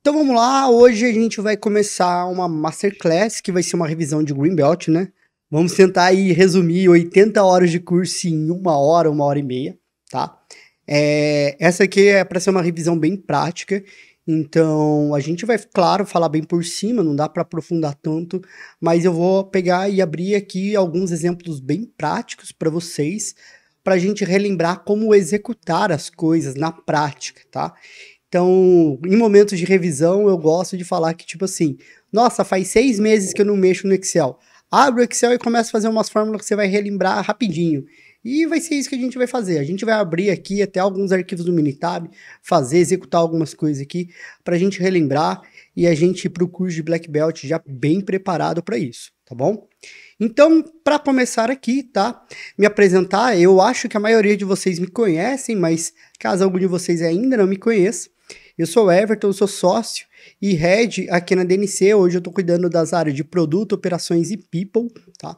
Então vamos lá, hoje a gente vai começar uma Masterclass, que vai ser uma revisão de Green Belt, né? Vamos tentar aí resumir 80 horas de curso em 1 e meia, tá? Essa aqui é para ser uma revisão bem prática, então a gente vai, claro, falar bem por cima, não dá para aprofundar tanto, mas eu vou pegar e abrir aqui alguns exemplos bem práticos para vocês, para a gente relembrar como executar as coisas na prática, tá? Então, em momentos de revisão, eu gosto de falar que, tipo assim, nossa, faz 6 meses que eu não mexo no Excel. Abre o Excel e começa a fazer umas fórmulas que você vai relembrar rapidinho. E vai ser isso que a gente vai fazer. A gente vai abrir aqui até alguns arquivos do Minitab, executar algumas coisas aqui, para a gente relembrar e a gente ir para o curso de Black Belt já bem preparado para isso, tá bom? Então, para começar aqui, tá? Me apresentar, eu acho que a maioria de vocês me conhecem, mas caso algum de vocês ainda não me conheça, eu sou o Everton, eu sou sócio e head aqui na DNC. Hoje eu estou cuidando das áreas de produto, operações e people, tá?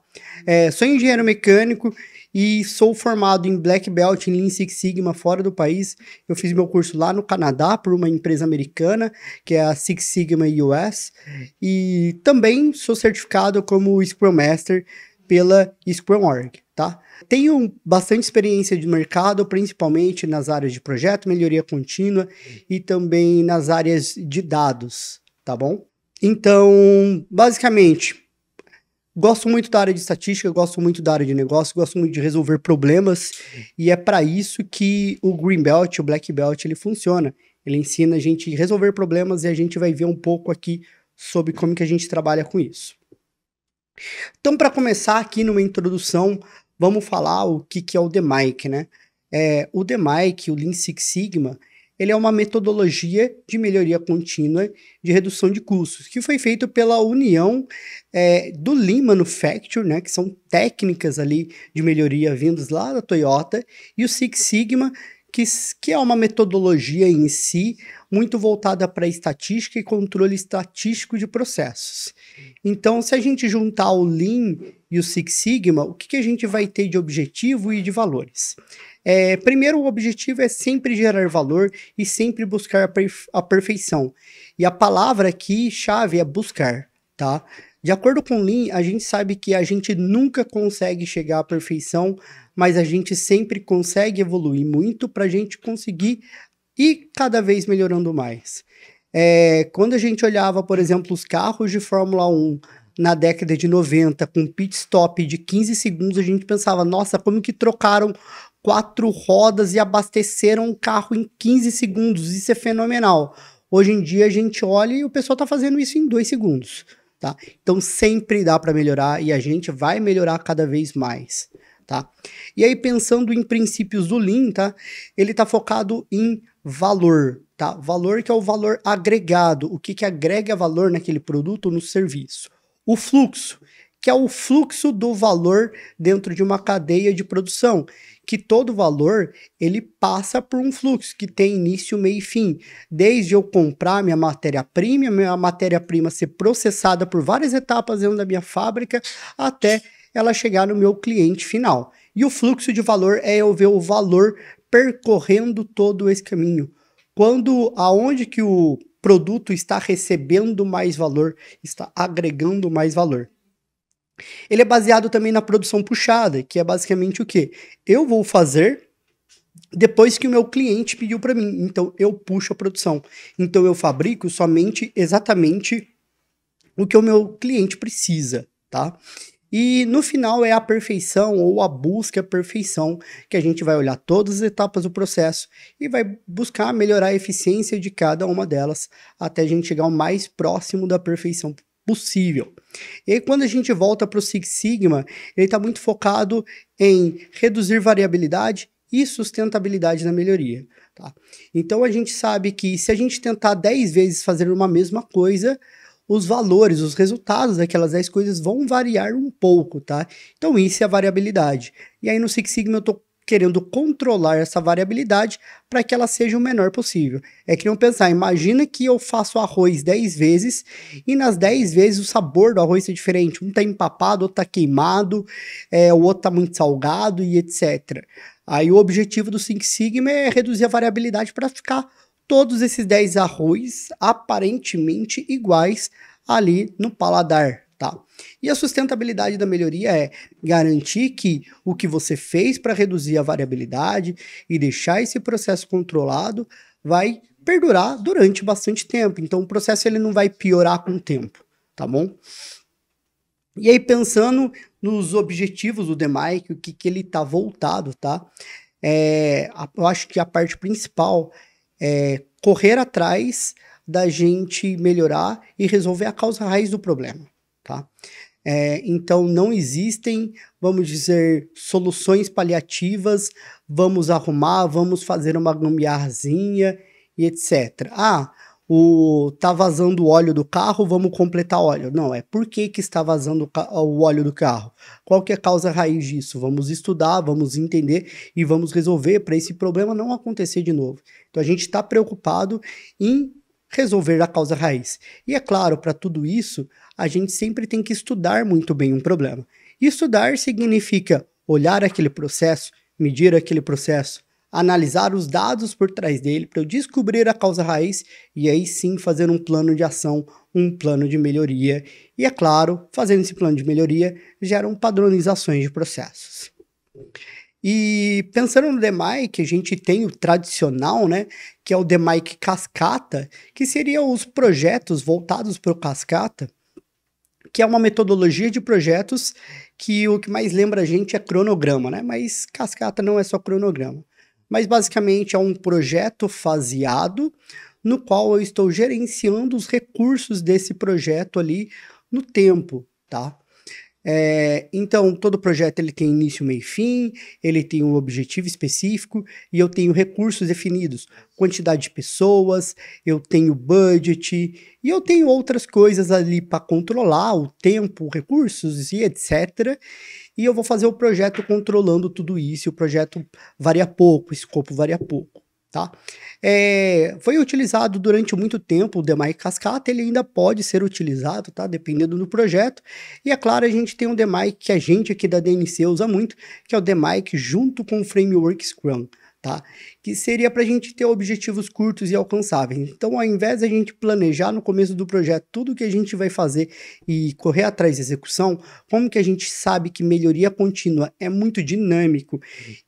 Sou engenheiro mecânico e sou formado em Black Belt em Lean Six Sigma fora do país. Eu fiz meu curso lá no Canadá por uma empresa americana, que é a Six Sigma US, e também sou certificado como Scrum Master pela Scrum Org, tá? Tenho bastante experiência de mercado, principalmente nas áreas de projeto, melhoria contínua e também nas áreas de dados, tá bom? Então, basicamente, gosto muito da área de estatística, gosto muito da área de negócio, gosto muito de resolver problemas e é para isso que o Green Belt, o Black Belt, ele funciona. Ele ensina a gente a resolver problemas e a gente vai ver um pouco aqui sobre como que a gente trabalha com isso. Então, para começar aqui numa introdução, vamos falar o que é o DMAIC, né? O DMAIC, o Lean Six Sigma, ele é uma metodologia de melhoria contínua de redução de custos, que foi feito pela união do Lean Manufacturing, né? Que são técnicas ali de melhoria vindas lá da Toyota, e o Six Sigma, que é uma metodologia em si muito voltada para estatística e controle estatístico de processos. Então, se a gente juntar o Lean e o Six Sigma, o que a gente vai ter de objetivo e de valores? Primeiro, o objetivo é sempre gerar valor e sempre buscar a perfeição. E a palavra aqui, chave, é buscar, tá? De acordo com o Lean, a gente sabe que a gente nunca consegue chegar à perfeição, mas a gente sempre consegue evoluir muito para a gente conseguir ir cada vez melhorando mais. Quando a gente olhava, por exemplo, os carros de Fórmula 1 na década de 90, com pit stop de 15 segundos, a gente pensava, nossa, como que trocaram 4 rodas e abasteceram o carro em 15 segundos, isso é fenomenal. Hoje em dia a gente olha e o pessoal está fazendo isso em 2 segundos, tá? Então sempre dá para melhorar e a gente vai melhorar cada vez mais, tá? E aí pensando em princípios do Lean, tá? Ele está focado em valor, tá? Valor que é o valor agregado, o que agrega valor naquele produto ou no serviço. O fluxo, que é o fluxo do valor dentro de uma cadeia de produção, que todo valor ele passa por um fluxo que tem início, meio e fim. Desde eu comprar minha matéria-prima ser processada por várias etapas dentro da minha fábrica, até ela chegar no meu cliente final. E o fluxo de valor é eu ver o valor percorrendo todo esse caminho. Aonde que o produto está recebendo mais valor, está agregando mais valor. Ele é baseado também na produção puxada, que é basicamente o quê? Eu vou fazer depois que o meu cliente pediu para mim, então eu puxo a produção. Então eu fabrico somente exatamente o que o meu cliente precisa, tá? E no final é a perfeição ou a busca à perfeição, que a gente vai olhar todas as etapas do processo e vai buscar melhorar a eficiência de cada uma delas até a gente chegar o mais próximo da perfeição possível. E aí, quando a gente volta para o Six Sigma, ele está muito focado em reduzir variabilidade e sustentabilidade na melhoria, tá? Então a gente sabe que se a gente tentar 10 vezes fazer uma mesma coisa, os valores, os resultados daquelas 10 coisas vão variar um pouco, tá? Então isso é a variabilidade. E aí no Six Sigma eu tô querendo controlar essa variabilidade para que ela seja o menor possível. É que não pensar, imagina que eu faço arroz 10 vezes e nas 10 vezes o sabor do arroz é diferente. Um tá empapado, outro tá queimado, o outro tá muito salgado e etc. Aí o objetivo do Six Sigma é reduzir a variabilidade para ficar todos esses 10 arroz aparentemente iguais ali no paladar, tá? E a sustentabilidade da melhoria é garantir que o que você fez para reduzir a variabilidade e deixar esse processo controlado vai perdurar durante bastante tempo. Então o processo ele não vai piorar com o tempo, tá bom? E aí pensando nos objetivos do DMAIC, o que ele tá voltado, tá? Eu acho que a parte principal é correr atrás da gente melhorar e resolver a causa raiz do problema, tá? Então não existem, vamos dizer, soluções paliativas, vamos arrumar, vamos fazer uma gambiarrazinha e etc. Tá vazando o óleo do carro, vamos completar óleo. Não, por que está vazando o óleo do carro? Qual que é a causa raiz disso? Vamos estudar, vamos entender e vamos resolver para esse problema não acontecer de novo. Então a gente está preocupado em resolver a causa raiz. E é claro, para tudo isso, a gente sempre tem que estudar muito bem um problema. E estudar significa olhar aquele processo, medir aquele processo, analisar os dados por trás dele para eu descobrir a causa raiz e aí sim fazer um plano de ação, um plano de melhoria. E é claro, fazendo esse plano de melhoria, geram padronizações de processos. E pensando no DMAIC, a gente tem o tradicional, né, que é o DMAIC Cascata, que seriam os projetos voltados para o Cascata, que é uma metodologia de projetos que o que mais lembra a gente é cronograma, né? Mas Cascata não é só cronograma. Mas basicamente é um projeto faseado no qual eu estou gerenciando os recursos desse projeto ali no tempo, tá? Então, todo projeto ele tem início, meio e fim, ele tem um objetivo específico e eu tenho recursos definidos, quantidade de pessoas, eu tenho budget e eu tenho outras coisas ali para controlar o tempo, recursos e etc. E eu vou fazer o projeto controlando tudo isso, e o projeto varia pouco, o escopo varia pouco, tá? Foi utilizado durante muito tempo o DMAIC Cascata, ele ainda pode ser utilizado, tá? Dependendo do projeto. E é claro, a gente tem um DMAIC que a gente aqui da DNC usa muito, que é o DMAIC junto com o Framework Scrum, tá? Que seria para a gente ter objetivos curtos e alcançáveis. Então, ao invés de a gente planejar no começo do projeto tudo o que a gente vai fazer e correr atrás da execução, como que a gente sabe que melhoria contínua é muito dinâmico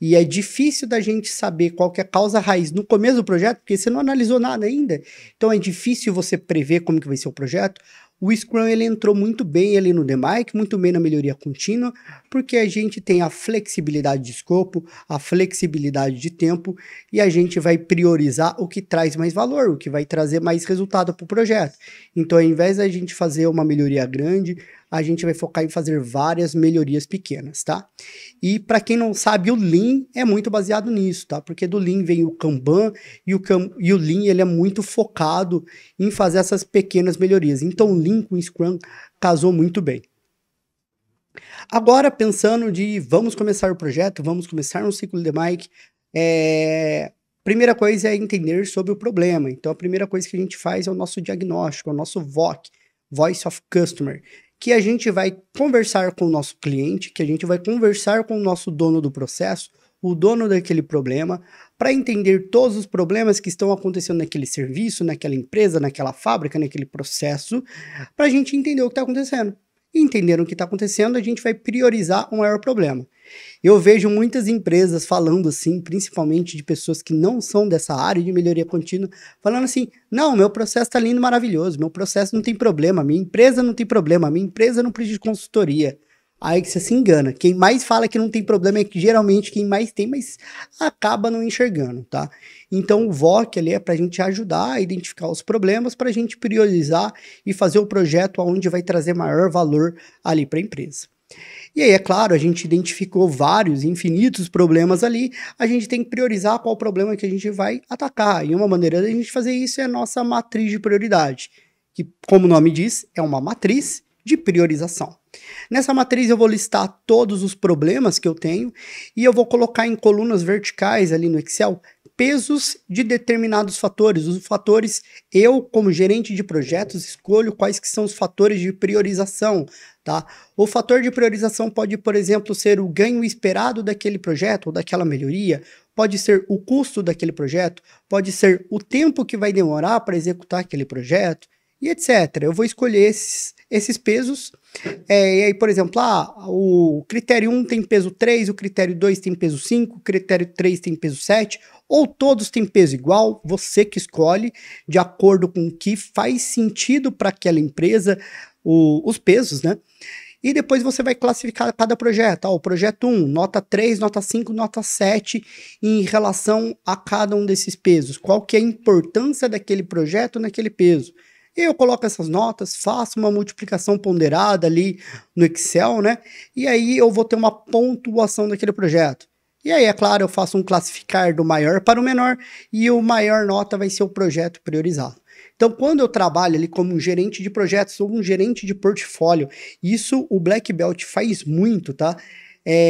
e é difícil da gente saber qual que é a causa raiz no começo do projeto, porque você não analisou nada ainda. Então, é difícil você prever como que vai ser o projeto. O Scrum ele entrou muito bem ali no DMAIC, muito bem na melhoria contínua, porque a gente tem a flexibilidade de escopo, a flexibilidade de tempo e a gente vai priorizar o que traz mais valor, o que vai trazer mais resultado para o projeto. Então, ao invés da gente fazer uma melhoria grande, a gente vai focar em fazer várias melhorias pequenas, tá? E para quem não sabe, o Lean é muito baseado nisso, tá? Porque do Lean vem o Kanban e o Lean ele é muito focado em fazer essas pequenas melhorias. Então, o Lean com o Scrum casou muito bem. Agora, pensando vamos começar o projeto, vamos começar um ciclo de DMAIC, primeira coisa é entender sobre o problema. Então, a primeira coisa que a gente faz é o nosso diagnóstico, é o nosso VOC, Voice of Customer, que a gente vai conversar com o nosso cliente, que a gente vai conversar com o nosso dono do processo, o dono daquele problema, para entender todos os problemas que estão acontecendo naquele serviço, naquela empresa, naquela fábrica, naquele processo, para a gente entender o que está acontecendo. E entendendo o que está acontecendo, a gente vai priorizar o maior problema. Eu vejo muitas empresas falando assim, principalmente de pessoas que não são dessa área de melhoria contínua, falando assim, não, meu processo está lindo, maravilhoso, meu processo não tem problema, minha empresa não tem problema, minha empresa não precisa de consultoria. Aí que você se engana. Quem mais fala que não tem problema é que geralmente quem mais tem, mas acaba não enxergando, tá? Então o VOC ali é para a gente ajudar a identificar os problemas, para a gente priorizar e fazer o projeto onde vai trazer maior valor ali para a empresa. E aí, é claro, a gente identificou vários, infinitos problemas ali, a gente tem que priorizar qual problema que a gente vai atacar. E uma maneira da gente fazer isso é a nossa matriz de prioridade, que, como o nome diz, é uma matriz de priorização. Nessa matriz eu vou listar todos os problemas que eu tenho e eu vou colocar em colunas verticais ali no Excel pesos de determinados fatores. Os fatores, eu como gerente de projetos escolho quais que são os fatores de priorização, tá? O fator de priorização pode, por exemplo, ser o ganho esperado daquele projeto ou daquela melhoria, pode ser o custo daquele projeto, pode ser o tempo que vai demorar para executar aquele projeto, e etc. Eu vou escolher esses pesos, e aí, por exemplo, o critério 1 tem peso 3, o critério 2 tem peso 5, o critério 3 tem peso 7, ou todos têm peso igual, você que escolhe, de acordo com o que faz sentido para aquela empresa, os pesos, né? E depois você vai classificar cada projeto. O projeto 1, nota 3, nota 5, nota 7, em relação a cada um desses pesos. Qual que é a importância daquele projeto naquele peso? Eu coloco essas notas, faço uma multiplicação ponderada ali no Excel, né? E aí eu vou ter uma pontuação daquele projeto. E aí, é claro, eu faço um classificar do maior para o menor e o maior nota vai ser o projeto priorizado. Então, quando eu trabalho ali como um gerente de projetos ou um gerente de portfólio, isso o Black Belt faz muito, tá?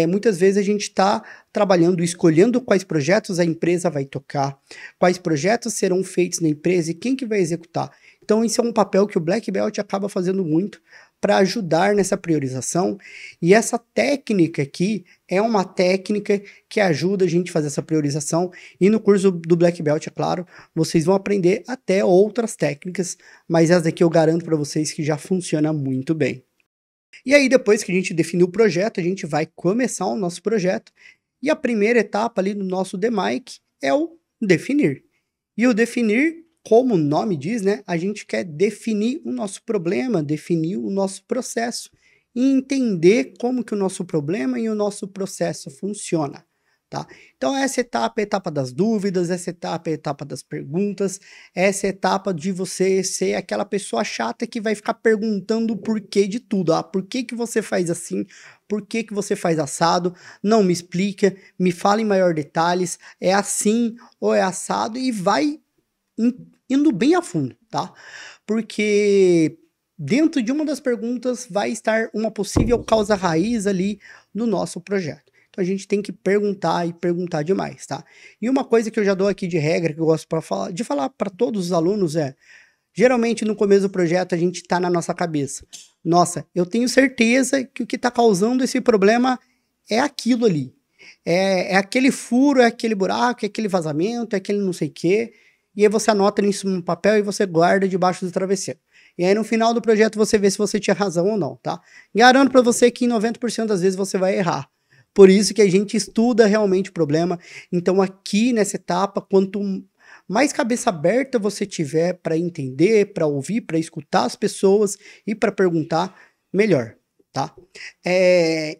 Muitas vezes a gente está trabalhando, escolhendo quais projetos a empresa vai tocar, quais projetos serão feitos na empresa e quem que vai executar. Então, isso é um papel que o Black Belt acaba fazendo muito para ajudar nessa priorização. E essa técnica aqui é uma técnica que ajuda a gente a fazer essa priorização. E no curso do Black Belt, é claro, vocês vão aprender até outras técnicas, mas essa daqui eu garanto para vocês que já funciona muito bem. E aí, depois que a gente definiu o projeto, a gente vai começar o nosso projeto. E a primeira etapa ali no nosso DMAIC é o definir. E o definir, como o nome diz, né? A gente quer definir o nosso problema, definir o nosso processo e entender como que o nosso problema e o nosso processo funciona, tá? Então essa etapa é a etapa das dúvidas, essa etapa é a etapa das perguntas, essa é a etapa de você ser aquela pessoa chata que vai ficar perguntando o porquê de tudo, por que que você faz assim, por que que você faz assado, não me explica, me fala em maior detalhes, é assim ou é assado e vai indo bem a fundo, tá? Porque dentro de uma das perguntas vai estar uma possível causa raiz ali no nosso projeto. Então a gente tem que perguntar e perguntar demais, tá? E uma coisa que eu já dou aqui de regra, que eu gosto de falar para todos os alunos geralmente no começo do projeto a gente tá na nossa cabeça. Nossa, eu tenho certeza que o que está causando esse problema é aquilo ali. É aquele furo, é aquele buraco, é aquele vazamento, é aquele não sei o quê. E aí você anota isso no papel e você guarda debaixo do travesseiro. E aí no final do projeto você vê se você tinha razão ou não, tá? Garanto para você que em 90% das vezes você vai errar. Por isso que a gente estuda realmente o problema. Então aqui nessa etapa, quanto mais cabeça aberta você tiver para entender, para ouvir, para escutar as pessoas e para perguntar, melhor. Tá?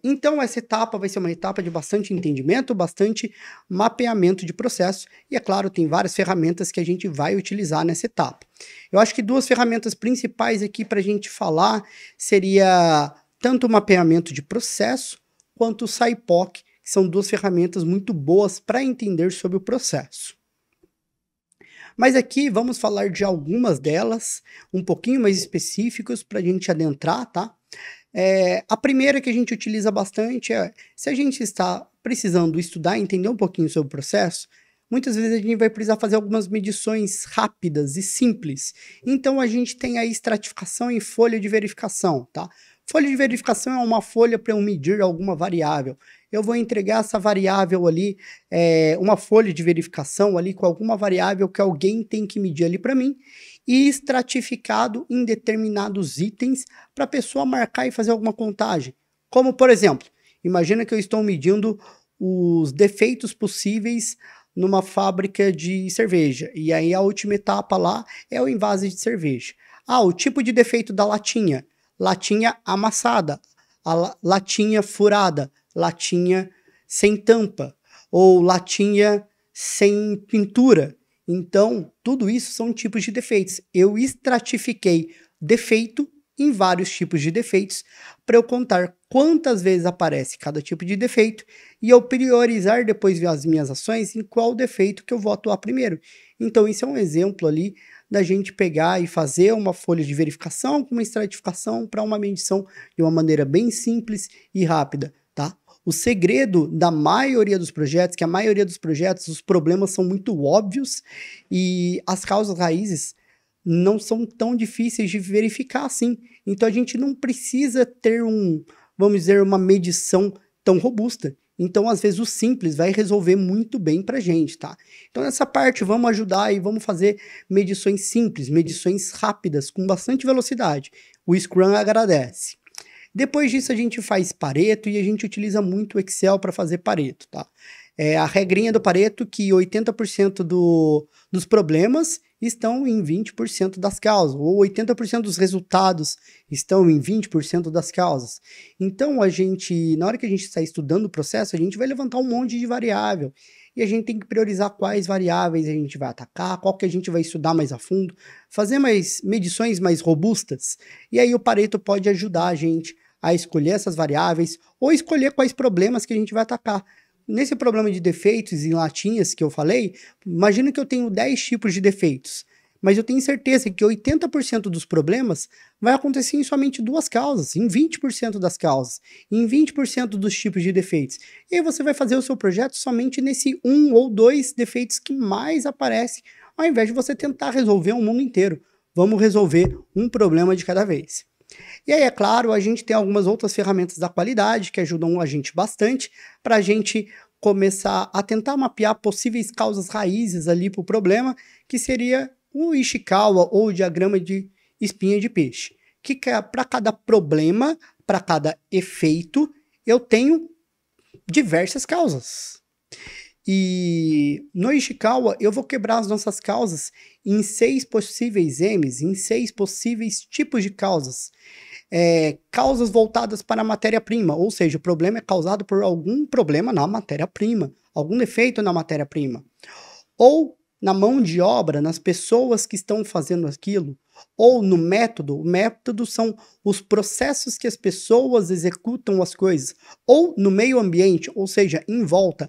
Então essa etapa vai ser uma etapa de bastante entendimento, bastante mapeamento de processo e é claro, tem várias ferramentas que a gente vai utilizar nessa etapa. Eu acho que duas ferramentas principais aqui para a gente falar seria tanto o mapeamento de processo quanto o SciPoc, que são duas ferramentas muito boas para entender sobre o processo. Mas aqui vamos falar de algumas delas, um pouquinho mais específicos para a gente adentrar, tá? A primeira que a gente utiliza bastante se a gente está precisando estudar e entender um pouquinho sobre o processo, muitas vezes a gente vai precisar fazer algumas medições rápidas e simples. Então a gente tem a estratificação em folha de verificação, tá? Folha de verificação é uma folha para eu medir alguma variável. Eu vou entregar essa variável ali, uma folha de verificação ali com alguma variável que alguém tem que medir ali para mim e estratificado em determinados itens para a pessoa marcar e fazer alguma contagem. Como, por exemplo, imagina que eu estou medindo os defeitos possíveis numa fábrica de cerveja. E aí a última etapa lá é o envase de cerveja. O tipo de defeito da latinha. Latinha amassada, latinha furada, latinha sem tampa, ou latinha sem pintura. Então, tudo isso são tipos de defeitos. Eu estratifiquei defeito em vários tipos de defeitos para eu contar quantas vezes aparece cada tipo de defeito e eu priorizar depois as minhas ações em qual defeito que eu vou atuar primeiro. Então, isso é um exemplo ali da gente pegar e fazer uma folha de verificação com uma estratificação para uma medição de uma maneira bem simples e rápida, tá? O segredo da maioria dos projetos, que a maioria dos projetos, os problemas são muito óbvios e as causas raízes não são tão difíceis de verificar assim. Então a gente não precisa ter vamos dizer, uma medição tão robusta. Então, às vezes, o simples vai resolver muito bem para a gente, tá? Então, nessa parte, vamos ajudar e vamos fazer medições simples, medições rápidas, com bastante velocidade. O Scrum agradece. Depois disso, a gente faz Pareto e a gente utiliza muito o Excel para fazer Pareto, tá? É a regrinha do Pareto que 80% dos problemas estão em 20% das causas, ou 80% dos resultados estão em 20% das causas. Então, na hora que a gente está estudando o processo, a gente vai levantar um monte de variável, e a gente tem que priorizar quais variáveis a gente vai atacar, qual que a gente vai estudar mais a fundo, fazer medições mais robustas, e aí o Pareto pode ajudar a gente a escolher essas variáveis, ou escolher quais problemas que a gente vai atacar. Nesse problema de defeitos em latinhas que eu falei, imagina que eu tenho 10 tipos de defeitos, mas eu tenho certeza que 80% dos problemas vai acontecer em somente 2 causas, em 20% das causas, em 20% dos tipos de defeitos. E aí você vai fazer o seu projeto somente nesse 1 ou 2 defeitos que mais aparecem, ao invés de você tentar resolver o mundo inteiro. Vamos resolver um problema de cada vez. E aí, é claro, a gente tem algumas outras ferramentas da qualidade que ajudam a gente bastante para a gente começar a tentar mapear possíveis causas raízes ali para o problema, que seria o Ishikawa ou o diagrama de espinha de peixe. Que para cada problema, para cada efeito, eu tenho diversas causas. E no Ishikawa, eu vou quebrar as nossas causas em 6 possíveis M's, em 6 possíveis tipos de causas. Causas voltadas para a matéria-prima, ou seja, o problema é causado por algum problema na matéria-prima, algum defeito na matéria-prima. Ou na mão de obra, nas pessoas que estão fazendo aquilo, ou no método. O método são os processos que as pessoas executam as coisas, ou no meio ambiente, ou seja, em volta.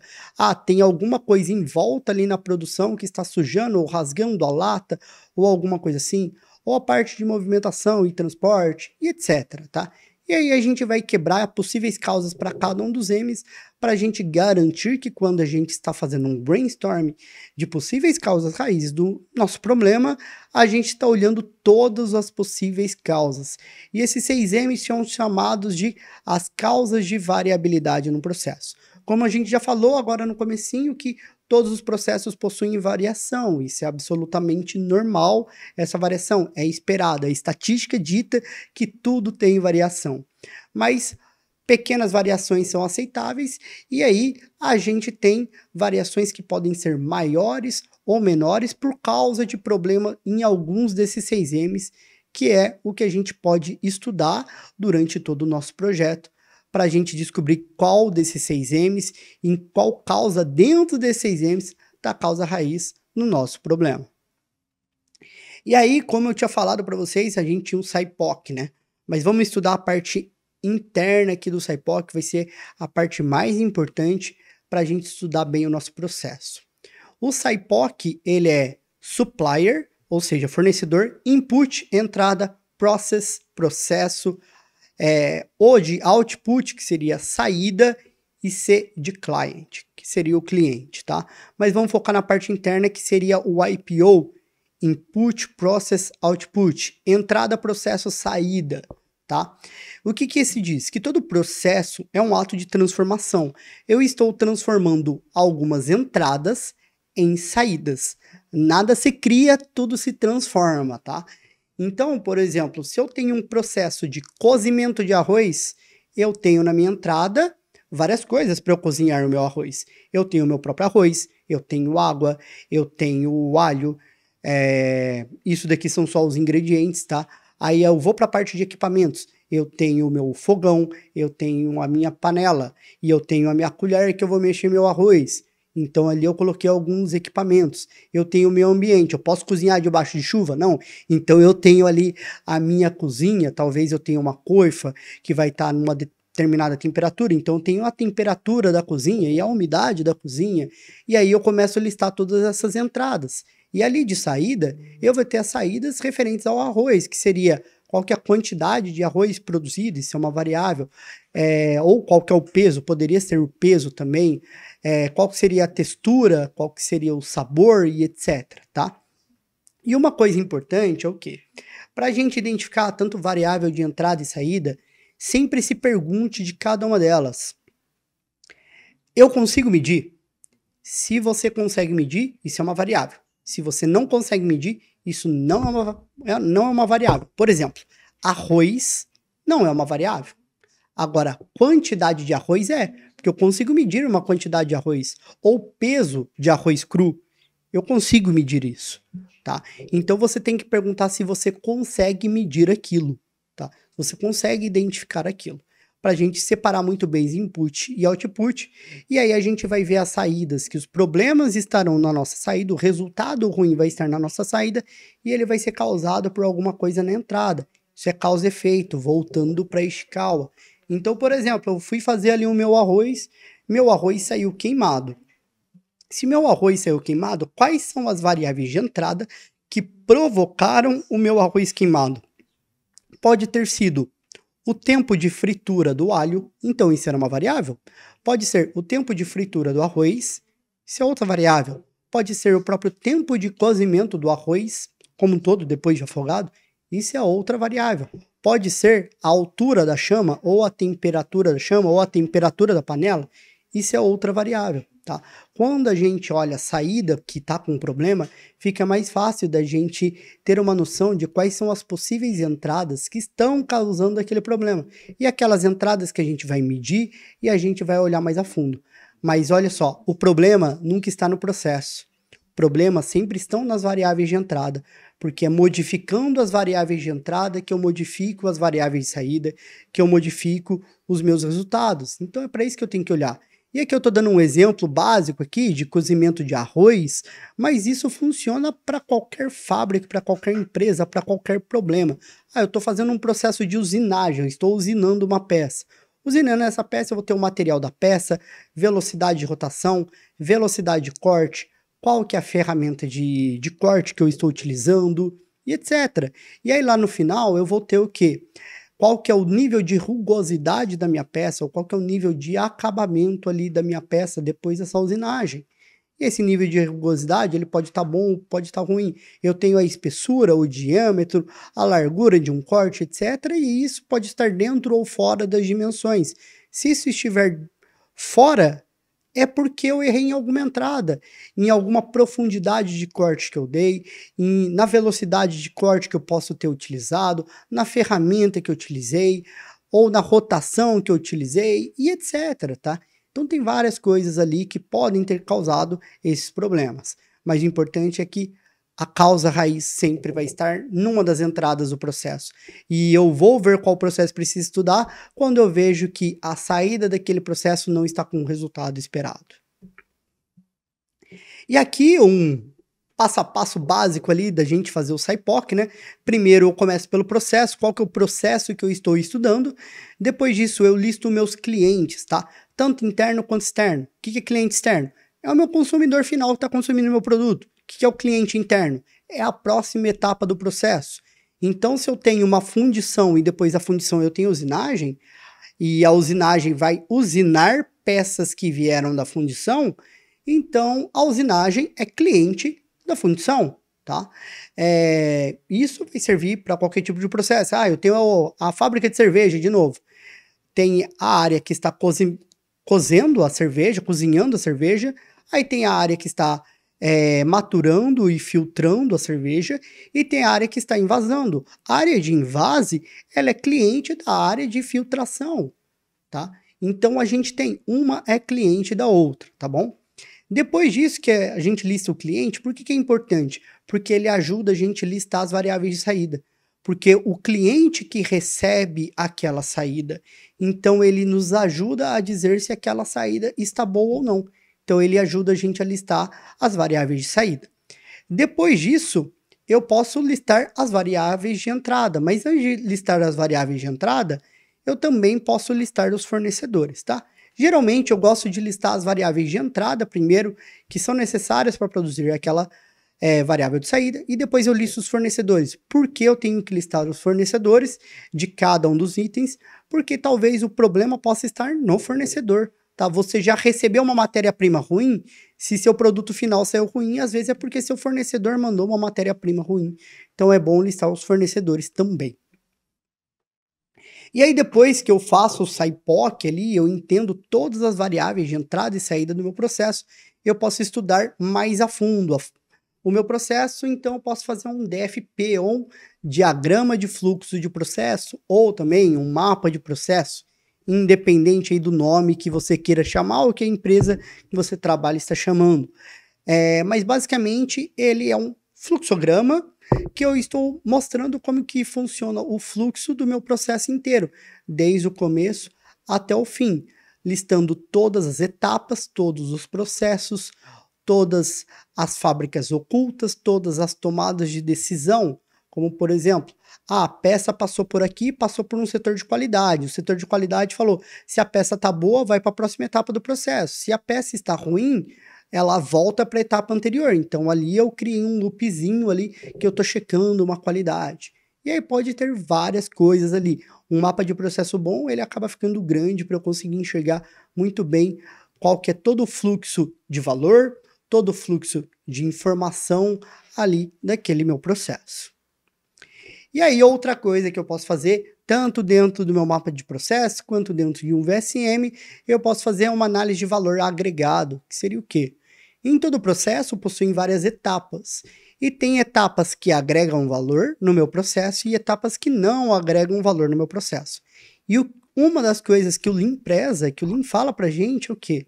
Tem alguma coisa em volta ali na produção que está sujando ou rasgando a lata, ou alguma coisa assim, ou a parte de movimentação e transporte, e etc, tá? E aí a gente vai quebrar possíveis causas para cada um dos M's, para a gente garantir que quando a gente está fazendo um brainstorm de possíveis causas raízes do nosso problema, a gente está olhando todas as possíveis causas. E esses 6 M's são chamados de as causas de variabilidade no processo. Como a gente já falou agora no comecinho, que todos os processos possuem variação, isso é absolutamente normal, essa variação é esperada, a estatística dita que tudo tem variação. Mas pequenas variações são aceitáveis, e aí a gente tem variações que podem ser maiores ou menores por causa de problema em alguns desses 6 M's, que é o que a gente pode estudar durante todo o nosso projeto, para a gente descobrir qual desses 6 M's, em qual causa dentro desses 6 M's está a causa raiz no nosso problema. E aí, como eu tinha falado para vocês, a gente tinha um SciPoc, né? Mas vamos estudar a parte interna aqui do SciPoc, que vai ser a parte mais importante para a gente estudar bem o nosso processo. O SciPoc, ele é supplier, ou seja, fornecedor, input, entrada, process, processo, O de output, que seria saída, e C de client, que seria o cliente, tá? Mas vamos focar na parte interna, que seria o IPO, input, process, output, entrada, processo, saída, tá? O que esse diz? Que todo processo é um ato de transformação. Eu estou transformando algumas entradas em saídas. Nada se cria, tudo se transforma, tá? Então, por exemplo, se eu tenho um processo de cozimento de arroz, eu tenho na minha entrada várias coisas para eu cozinhar o meu arroz. Eu tenho o meu próprio arroz, eu tenho água, eu tenho o alho, isso daqui são só os ingredientes, tá? Aí eu vou para a parte de equipamentos. Eu tenho o meu fogão, eu tenho a minha panela e eu tenho a minha colher que eu vou mexer meu arroz. Então ali eu coloquei alguns equipamentos. Eu tenho o meu ambiente. Eu posso cozinhar debaixo de chuva? Não. Então eu tenho ali a minha cozinha. Talvez eu tenha uma coifa que vai estar numa determinada temperatura. Então eu tenho a temperatura da cozinha e a umidade da cozinha. E aí eu começo a listar todas essas entradas. E ali de saída, eu vou ter as saídas referentes ao arroz, que seria qual que é a quantidade de arroz produzido, isso é uma variável, ou qual que é o peso, poderia ser o peso também, qual que seria a textura, qual que seria o sabor e etc, tá? E uma coisa importante é o quê? Para a gente identificar tanto variável de entrada e saída, sempre se pergunte de cada uma delas. Eu consigo medir? Se você consegue medir, isso é uma variável. Se você não consegue medir, isso não é uma variável. Por exemplo, arroz não é uma variável. Agora, quantidade de arroz é, porque eu consigo medir uma quantidade de arroz. Ou peso de arroz cru, eu consigo medir isso, tá? Então você tem que perguntar se você consegue medir aquilo, tá? Você consegue identificar aquilo. Para a gente separar muito bem input e output, e aí a gente vai ver as saídas, que os problemas estarão na nossa saída, o resultado ruim vai estar na nossa saída, e ele vai ser causado por alguma coisa na entrada. Isso é causa e efeito, voltando para Ishikawa. Então, por exemplo, eu fui fazer ali o meu arroz saiu queimado. Se meu arroz saiu queimado, quais são as variáveis de entrada que provocaram o meu arroz queimado? Pode ter sido o tempo de fritura do alho, então isso era uma variável. Pode ser o tempo de fritura do arroz, isso é outra variável. Pode ser o próprio tempo de cozimento do arroz, como um todo, depois de afogado, isso é outra variável. Pode ser a altura da chama, ou a temperatura da chama, ou a temperatura da panela, isso é outra variável, tá? Quando a gente olha a saída que está com problema, fica mais fácil da gente ter uma noção de quais são as possíveis entradas que estão causando aquele problema. E aquelas entradas que a gente vai medir e a gente vai olhar mais a fundo. Mas olha só, o problema nunca está no processo. Problemas sempre estão nas variáveis de entrada, porque é modificando as variáveis de entrada que eu modifico as variáveis de saída, que eu modifico os meus resultados. Então é para isso que eu tenho que olhar. E aqui eu estou dando um exemplo básico aqui de cozimento de arroz, mas isso funciona para qualquer fábrica, para qualquer empresa, para qualquer problema. Eu estou fazendo um processo de usinagem, estou usinando uma peça. Usinando essa peça, eu vou ter o material da peça, velocidade de rotação, velocidade de corte, qual que é a ferramenta de corte que eu estou utilizando, e etc. E aí lá no final eu vou ter o quê? Qual que é o nível de rugosidade da minha peça, ou qual que é o nível de acabamento ali da minha peça depois dessa usinagem. E esse nível de rugosidade, ele pode estar bom, pode estar ruim. Eu tenho a espessura, o diâmetro, a largura de um corte, etc. E isso pode estar dentro ou fora das dimensões. Se isso estiver fora, é porque eu errei em alguma entrada, em alguma profundidade de corte que eu dei, na velocidade de corte que eu posso ter utilizado, na ferramenta que eu utilizei, ou na rotação que eu utilizei, e etc, tá? Então tem várias coisas ali que podem ter causado esses problemas. Mas o importante é que a causa raiz sempre vai estar numa das entradas do processo. E eu vou ver qual processo preciso estudar quando eu vejo que a saída daquele processo não está com o resultado esperado. E aqui um passo a passo básico ali da gente fazer o SciPoc, né? Primeiro eu começo pelo processo, qual que é o processo que eu estou estudando. Depois disso eu listo meus clientes, tá? Tanto interno quanto externo. O que é cliente externo? É o meu consumidor final que está consumindo meu produto. O que é o cliente interno? É a próxima etapa do processo. Então, se eu tenho uma fundição e depois da fundição eu tenho usinagem, e a usinagem vai usinar peças que vieram da fundição, então a usinagem é cliente da fundição, tá? Isso vai servir para qualquer tipo de processo. Eu tenho a fábrica de cerveja, de novo. Tem a área que está cozendo a cerveja, cozinhando a cerveja, aí tem a área que está maturando e filtrando a cerveja, e tem a área que está envasando. A área de envase, ela é cliente da área de filtração, tá? Então, a gente tem uma é cliente da outra, tá bom? Depois disso que a gente lista o cliente, por que é importante? Porque ele ajuda a gente a listar as variáveis de saída. Porque o cliente que recebe aquela saída, então ele nos ajuda a dizer se aquela saída está boa ou não. Então ele ajuda a gente a listar as variáveis de saída. Depois disso, eu posso listar as variáveis de entrada, mas antes de listar as variáveis de entrada, eu também posso listar os fornecedores, tá? Geralmente eu gosto de listar as variáveis de entrada primeiro, que são necessárias para produzir aquela variável de saída, e depois eu listo os fornecedores. Por que eu tenho que listar os fornecedores de cada um dos itens? Porque talvez o problema possa estar no fornecedor, tá? Você já recebeu uma matéria-prima ruim, Se seu produto final saiu ruim, às vezes é porque seu fornecedor mandou uma matéria-prima ruim. Então é bom listar os fornecedores também. E aí depois que eu faço o SciPoc ali, eu entendo todas as variáveis de entrada e saída do meu processo, eu posso estudar mais a fundo o meu processo, então eu posso fazer um DFP, ou um diagrama de fluxo de processo, ou também um mapa de processo, independente aí do nome que você queira chamar ou que a empresa que você trabalha está chamando. Mas basicamente ele é um fluxograma que eu estou mostrando como que funciona o fluxo do meu processo inteiro, desde o começo até o fim, listando todas as etapas, todos os processos, todas as fábricas ocultas, todas as tomadas de decisão, como por exemplo, a peça passou por aqui, passou por um setor de qualidade, o setor de qualidade falou, se a peça está boa, vai para a próxima etapa do processo, se a peça está ruim, ela volta para a etapa anterior. Então ali eu criei um loopzinho ali que eu estou checando uma qualidade. E aí pode ter várias coisas ali. Um mapa de processo bom, ele acaba ficando grande para eu conseguir enxergar muito bem qual que é todo o fluxo de valor, todo o fluxo de informação ali daquele meu processo. E aí outra coisa que eu posso fazer, tanto dentro do meu mapa de processo, quanto dentro de um VSM, eu posso fazer uma análise de valor agregado, que seria o quê? Em todo o processo possuem várias etapas, e tem etapas que agregam valor no meu processo e etapas que não agregam valor no meu processo. E uma das coisas que o Lean preza, que o Lean fala pra gente é o quê?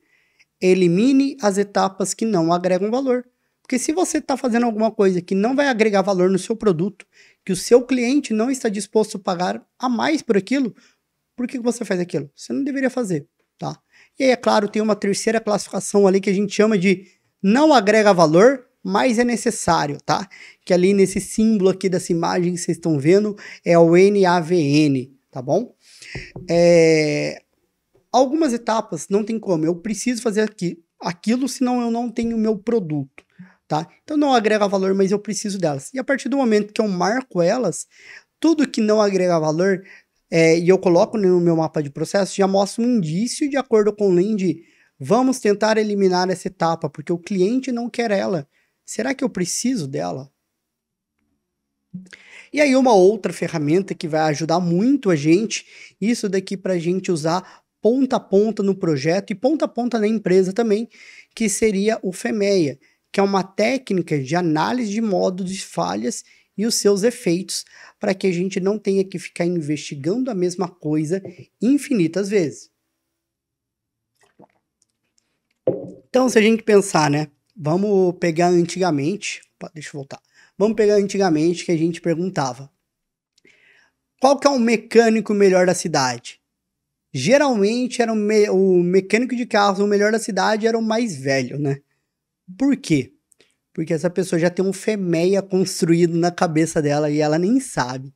Elimine as etapas que não agregam valor. Porque se você está fazendo alguma coisa que não vai agregar valor no seu produto, que o seu cliente não está disposto a pagar a mais por aquilo, por que você faz aquilo? Você não deveria fazer, tá? E aí, é claro, tem uma terceira classificação ali que a gente chama de não agrega valor, mas é necessário, tá? Que ali nesse símbolo aqui dessa imagem que vocês estão vendo é o NAVN, tá bom? Algumas etapas não tem como, eu preciso fazer aquilo, senão eu não tenho o meu produto, tá? Então não agrega valor, mas eu preciso delas. E a partir do momento que eu marco elas, tudo que não agrega valor, e eu coloco no meu mapa de processo, já mostra um indício de acordo com o Lean de vamos tentar eliminar essa etapa, porque o cliente não quer ela. Será que eu preciso dela? E aí uma outra ferramenta que vai ajudar muito a gente, isso daqui para a gente usar ponta a ponta no projeto e ponta a ponta na empresa também, que seria o FEMEA, que é uma técnica de análise de modo de falhas e os seus efeitos, para que a gente não tenha que ficar investigando a mesma coisa infinitas vezes. Então, se a gente pensar, né? Vamos pegar antigamente, deixa eu voltar. Vamos pegar antigamente que a gente perguntava, qual que é o mecânico melhor da cidade? Geralmente era o mecânico de carros, o melhor da cidade era o mais velho, né? Por quê? Porque essa pessoa já tem um FEMEA construído na cabeça dela e ela nem sabe.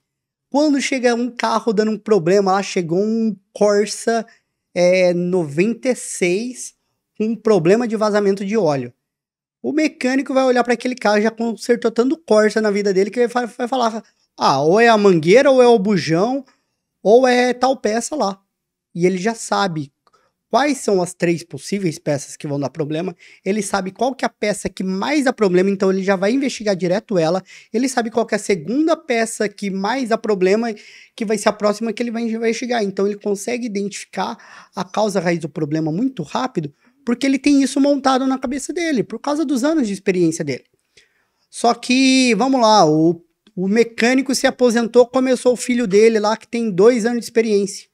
Quando chega um carro dando um problema, lá chegou um Corsa 96 com um problema de vazamento de óleo. O mecânico vai olhar para aquele carro, já consertou tanto Corsa na vida dele, que ele vai falar, ou é a mangueira, ou é o bujão, ou é tal peça lá. E ele já sabe quais são as 3 possíveis peças que vão dar problema, ele sabe qual que é a peça que mais dá problema, então ele já vai investigar direto ela, ele sabe qual que é a segunda peça que mais dá problema, que vai ser a próxima que ele vai investigar, então ele consegue identificar a causa raiz do problema muito rápido, porque ele tem isso montado na cabeça dele, por causa dos anos de experiência dele. Só que, vamos lá, o mecânico se aposentou, começou o filho dele lá, que tem 2 anos de experiência.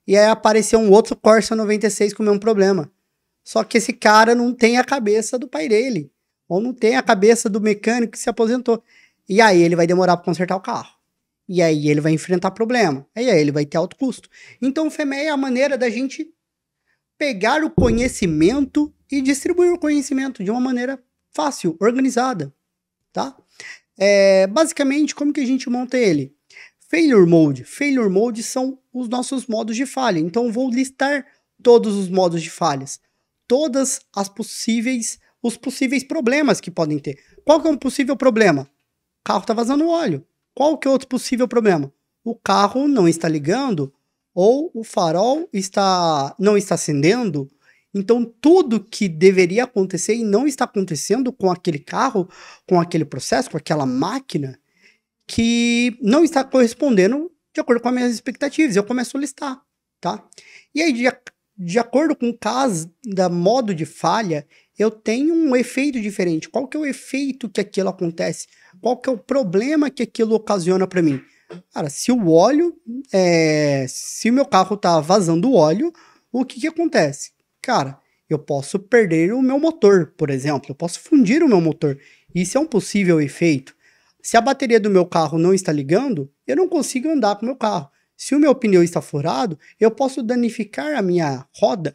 E aí apareceu um outro Corsa 96 com o mesmo problema. Só que esse cara não tem a cabeça do pai dele. Ou não tem a cabeça do mecânico que se aposentou. E aí ele vai demorar para consertar o carro. E aí ele vai enfrentar problema. E aí ele vai ter alto custo. Então o FEMEA é a maneira da gente pegar o conhecimento e distribuir o conhecimento de uma maneira fácil, organizada. Tá? Basicamente, como que a gente monta ele? Failure Mode. Failure Mode são os nossos modos de falha. Então, eu vou listar todos os modos de falhas. Todas os possíveis problemas que podem ter. Qual que é um possível problema? O carro está vazando óleo. Qual que é outro possível problema? O carro não está ligando ou o farol não está acendendo. Então, tudo que deveria acontecer e não está acontecendo com aquele carro, com aquele processo, com aquela máquina, que não está correspondendo de acordo com as minhas expectativas. Eu começo a listar, tá? E aí, de acordo com cada modo de falha, eu tenho um efeito diferente. Qual que é o efeito que aquilo acontece? Qual que é o problema que aquilo ocasiona para mim? Cara, se o óleo, se o meu carro tá vazando óleo, o que que acontece? Cara, eu posso perder o meu motor, por exemplo. Eu posso fundir o meu motor. Isso é um possível efeito. Se a bateria do meu carro não está ligando, eu não consigo andar com o meu carro. Se o meu pneu está furado, eu posso danificar a minha roda.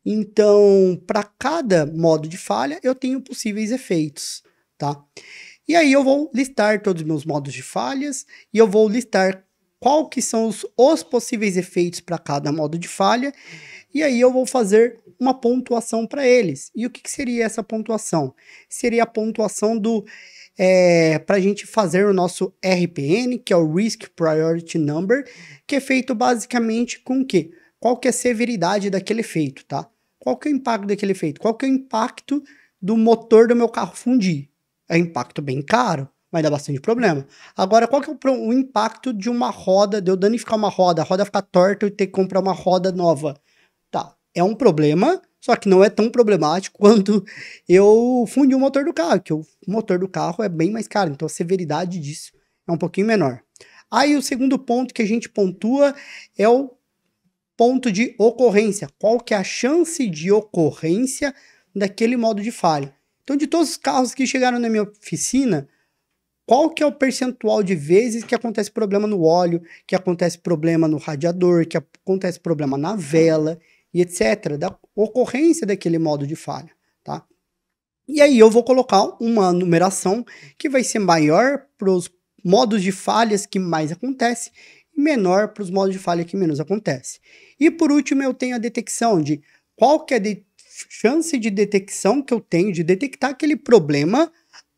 Então, para cada modo de falha, eu tenho possíveis efeitos, tá? E aí eu vou listar todos os meus modos de falhas e eu vou listar qual que são os possíveis efeitos para cada modo de falha. E aí eu vou fazer uma pontuação para eles. E o que seria essa pontuação? Seria a pontuação para a gente fazer o nosso RPN, que é o Risk Priority Number, que é feito basicamente com o quê? Qual que é a severidade daquele efeito, tá? Qual que é o impacto daquele efeito? Qual que é o impacto do motor do meu carro fundir? É um impacto bem caro, vai dar bastante problema. Agora, qual que é o impacto de uma roda, de eu danificar uma roda, a roda ficar torta e ter que comprar uma roda nova? Tá, é um problema, só que não é tão problemático quanto eu fundir o motor do carro, que o motor do carro é bem mais caro, então a severidade disso é um pouquinho menor. Aí o segundo ponto que a gente pontua é o ponto de ocorrência. Qual que é a chance de ocorrência daquele modo de falha? Então, de todos os carros que chegaram na minha oficina, qual que é o percentual de vezes que acontece problema no óleo, que acontece problema no radiador, que acontece problema na vela e etc. Da ocorrência daquele modo de falha, tá? E aí eu vou colocar uma numeração que vai ser maior para os modos de falhas que mais acontece e menor para os modos de falha que menos acontece. E por último eu tenho a detecção de qual que é a chance de detecção que eu tenho de detectar aquele problema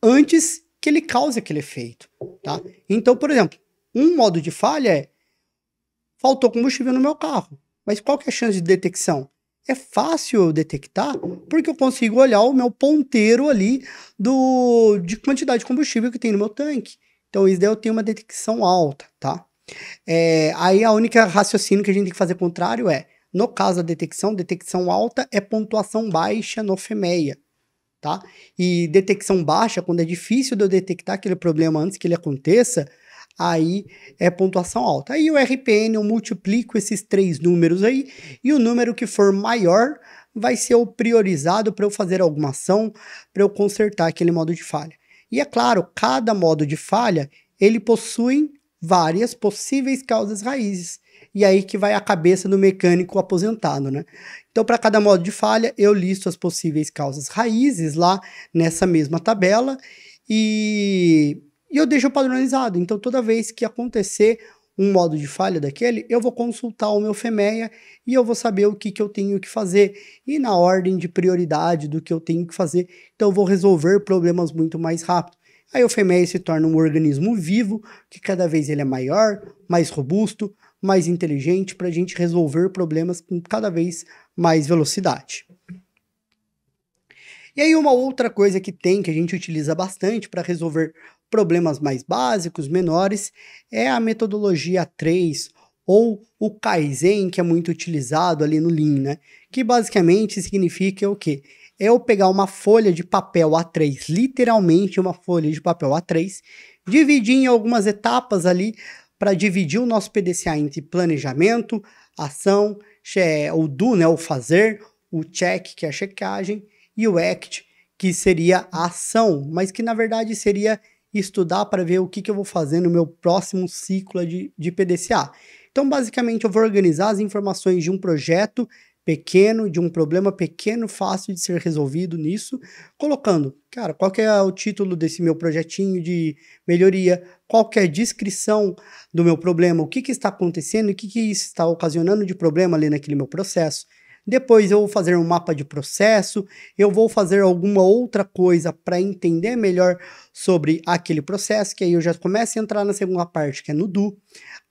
antes que ele cause aquele efeito, tá? Então, por exemplo, um modo de falha é faltou combustível no meu carro, mas qual que é a chance de detecção? É fácil eu detectar porque eu consigo olhar o meu ponteiro ali de quantidade de combustível que tem no meu tanque. Então, isso daí eu tenho uma detecção alta, tá? Aí a única raciocínio que a gente tem que fazer contrário no caso da detecção alta é pontuação baixa no FMEA, tá? E detecção baixa, quando é difícil de eu detectar aquele problema antes que ele aconteça, aí é pontuação alta. Aí o RPN eu multiplico esses 3 números aí, e o número que for maior vai ser o priorizado para eu fazer alguma ação, para eu consertar aquele modo de falha. E é claro, cada modo de falha, ele possui várias possíveis causas raízes. E aí que vai a cabeça do mecânico aposentado, né? Então, para cada modo de falha, eu listo as possíveis causas raízes lá nessa mesma tabela e eu deixo padronizado. Então, toda vez que acontecer um modo de falha daquele, eu vou consultar o meu FMEA e eu vou saber o que eu tenho que fazer e na ordem de prioridade do que eu tenho que fazer. Então, eu vou resolver problemas muito mais rápido. Aí o FMEA se torna um organismo vivo, que cada vez ele é maior, mais robusto, mais inteligente, para a gente resolver problemas com cada vez mais velocidade. E aí uma outra coisa que a gente utiliza bastante para resolver problemas mais básicos, menores, é a metodologia 3 ou o Kaizen, que é muito utilizado ali no Lean, né? Que basicamente significa o quê? É eu pegar uma folha de papel A3, literalmente uma folha de papel A3, dividir em algumas etapas ali para dividir o nosso PDCA entre planejamento, ação, o do, né, o fazer, o check, que é a checagem, e o act, que seria a ação, mas que na verdade seria estudar para ver o que eu vou fazer no meu próximo ciclo de PDCA. Então, basicamente, eu vou organizar as informações de um projeto pequeno, de um problema pequeno, fácil de ser resolvido nisso, colocando, cara, qual que é o título desse meu projetinho de melhoria, qual que é a descrição do meu problema, o que está acontecendo, o que isso está ocasionando de problema ali naquele meu processo. depois eu vou fazer um mapa de processo, eu vou fazer alguma outra coisa para entender melhor sobre aquele processo, que aí eu já começo a entrar na segunda parte, que é no do.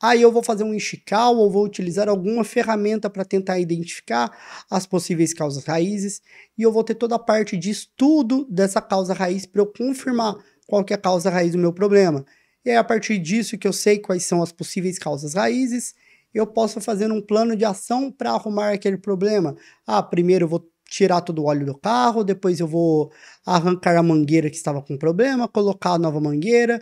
Aí eu vou fazer um enxocal ou vou utilizar alguma ferramenta para tentar identificar as possíveis causas raízes, e eu vou ter toda a parte de estudo dessa causa raiz para eu confirmar qual que é a causa raiz do meu problema. E aí, a partir disso que eu sei quais são as possíveis causas raízes, eu posso fazer um plano de ação para arrumar aquele problema. Primeiro eu vou tirar todo o óleo do carro, depois eu vou arrancar a mangueira que estava com problema, colocar a nova mangueira,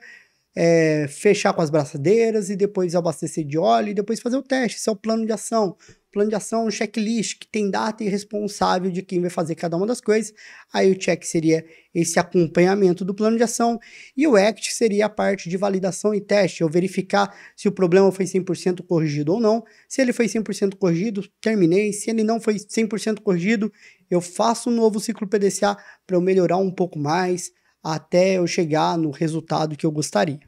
fechar com as braçadeiras e depois abastecer de óleo e depois fazer o teste. Esse é o plano de ação. Plano de ação é um checklist que tem data e responsável de quem vai fazer cada uma das coisas. Aí o check seria esse acompanhamento do plano de ação e o act seria a parte de validação e teste, eu verificar se o problema foi 100% corrigido ou não. Se ele foi 100% corrigido, terminei. Se ele não foi 100% corrigido, eu faço um novo ciclo PDCA para eu melhorar um pouco mais, até eu chegar no resultado que eu gostaria.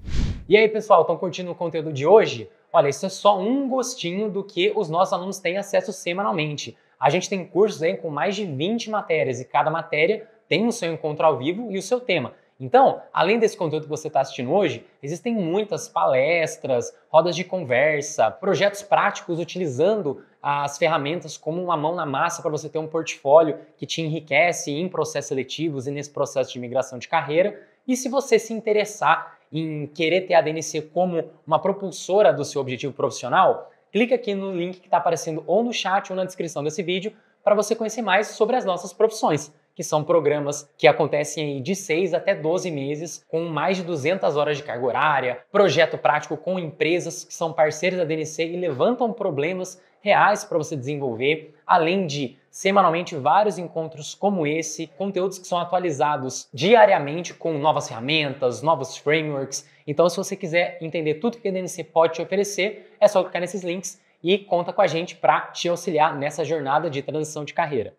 E aí, pessoal, estão curtindo o conteúdo de hoje? Olha, isso é só um gostinho do que os nossos alunos têm acesso semanalmente. A gente tem cursos aí com mais de 20 matérias e cada matéria tem o seu encontro ao vivo e o seu tema. Então, além desse conteúdo que você está assistindo hoje, existem muitas palestras, rodas de conversa, projetos práticos utilizando as ferramentas como uma mão na massa para você ter um portfólio que te enriquece em processos seletivos e nesse processo de migração de carreira. E se você se interessar em querer ter a DNC como uma propulsora do seu objetivo profissional, clica aqui no link que está aparecendo ou no chat ou na descrição desse vídeo para você conhecer mais sobre as nossas profissões, que são programas que acontecem aí de 6 até 12 meses, com mais de 200 horas de carga horária, projeto prático com empresas que são parceiras da DNC e levantam problemas reais para você desenvolver, além de semanalmente vários encontros como esse, conteúdos que são atualizados diariamente com novas ferramentas, novos frameworks. Então, se você quiser entender tudo que a DNC pode te oferecer, é só clicar nesses links e conta com a gente para te auxiliar nessa jornada de transição de carreira.